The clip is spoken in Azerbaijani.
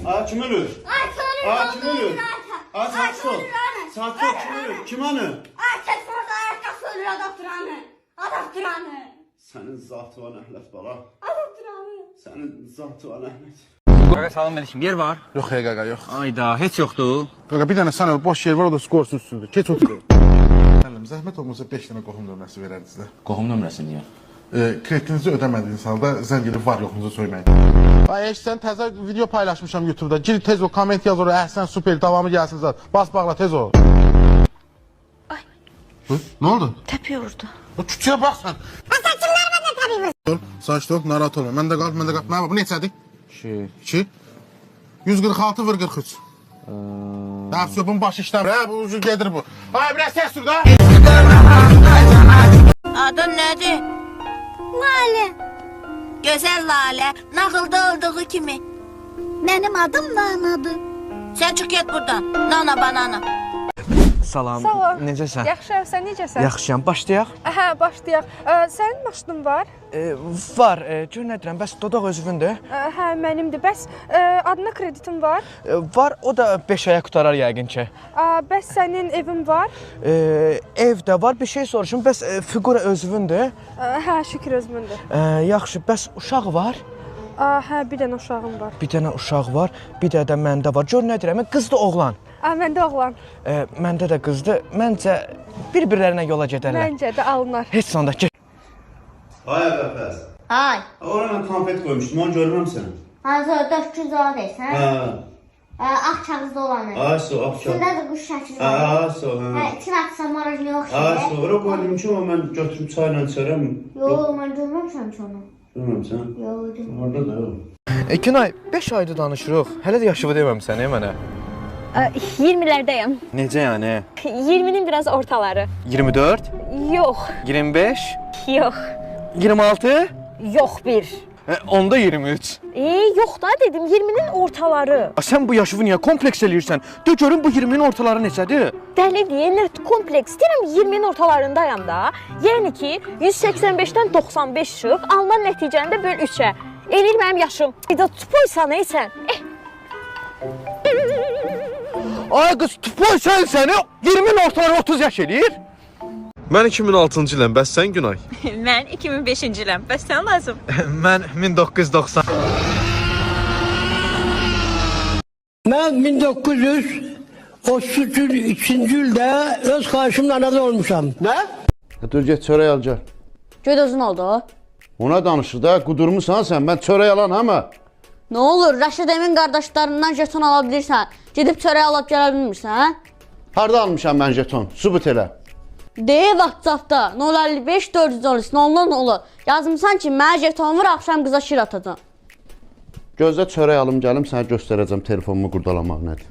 Aa, kim ölür? Aa, kim ölür? Aa, sakin ol. Sakin ol, kim ölür? Kim anı? Telefonu ayakkabısı ölür, adaptıranı. Adaptıranı. Senin zatı var Əhləd bala. Adaptıranı. Senin zatı var Əhləd. Qaqa salam verişim, yer var. Yox qaqa yox. Ayda, heç yoxdur. Qaqa bir dənə sən boş yer var, o da skorsun üstündə. Keç otur. Müəllim, zəhmət olmasa 5 dənə qohum nömrəsi verərdiniz də. Qohum nömrəsi niyə? Kreditinizi ödəmədiyiniz halda zəng edib var yoxunuzu söyləyin. Ay, sən təzə video paylaşmışam YouTube'da. Gir tez ol, komment yaz oraya. Əhsən, super, davamı gəlsin zat. Bas bağla, tez ol. Ay. Ne oldu? Təpi vurdu. Küçüyə bax sən. Sən kimlərə də təpi vurdu? Saçda ol, narahat olma. Məndə qal, məndə qal. Mənə bax, bu neçədir? 2. 146 vır 43. Dəfsöpün başı işləmir. Hə, bu ucu gedir bu. Ay, biraz səs dur da. Adın nədir? Lalə. Gözəl Lalə, nağılda olduğu kimi. Mənim adım Nanadır. Sən çıx get buradan, nana banana. Salam, Sağ ol. necəsən? Yaxşıyam, sən necəsən? Yaxşıyam, başlayaq. Hə, başlayaq. Sənin maşının var? Var, gör nə deyirəm, bəs dodaq özünündür? Hə, mənimdir. Bəs adına kreditin var? Var, o da 5 aya qutarar yəqin ki. Bəs sənin evin var? Ev də var, bir şey soruşum, bəs fiqura özünündür? Hə, şükür özümündür. Yaxşı, bəs uşaq var? Hə, bir dənə uşağım var. Bir dənə uşaq var, bir dənə də məndə var. Gör nə deyirəm, qızdı oğlan. Məndə oğlan. Məndə də qızdı. Məncə bir-birlərinə yola gedərlər. Məncə də alınlar. Heç sonda ki. Ay Əbəfəz. Ay. Oraya mən konfet qoymuşdum, onu görürəm səni. Hazır 400 dolar deyirsən? Hə. Ağ kağızda olanı. Ay, so, akşam. Üstündə də quş şəkli Hə, var. so, hə. Hə, iki vaxtsa marajlı yox Ay, şey. sonra qoydum ki, amma mən götürüb çayla içərəm. Yox, mən görməmişəm ki onu. Görməmsən? Yox, Orada da yox. Günay, 5 aydır danışırıq. Hələ də yaşıvı deməmsən, mənə. 20'lerdeyim. Necə yəni? 20'nin biraz ortaları. 24, Yok, 25, yok, 26, yok bir. onda 23. Yok da dedim 20'nin ortaları. Sən bu yaşıvı niyə kompleks eləyirsən? De görüm bu 20-nin ortaları neçədir? Deli diye kompleks deyirəm 20'nin ortalarındayım da. Yəni ki 185'ten 95 çıx, alınan nəticəndə böl 3'ə. Eləyir mənim yaşım. Bir də tupoysan sən. Ay qız, tupoy səni 20-nin ortaları 30 yaş eləyir. Mən 2006-cı iləm, bəs sən Günay? Mən 2005-ci iləm, bəs sən lazım? Mən 1990. Ben 1933 ildə öz karşımda anadan olmuşam. Ne? Dur get çörək al gəl. Göd özün oldu. Ona danışır da, qudurmusan sən, mən çörək alan ama. Nə olur, Rəşid Emin qardaşlarından jeton ala bilirsən. Gedib çörək alıb gələ bilmirsən? Harda almışam mən jeton? Subut elə. WhatsAppda 055 412 00 yazmısan ki, mənə jeton var, axşam qıza şir atacam. Gözlə çörək alım gəlim, sənə göstərəcəm telefonumu qurdalamaq nədir.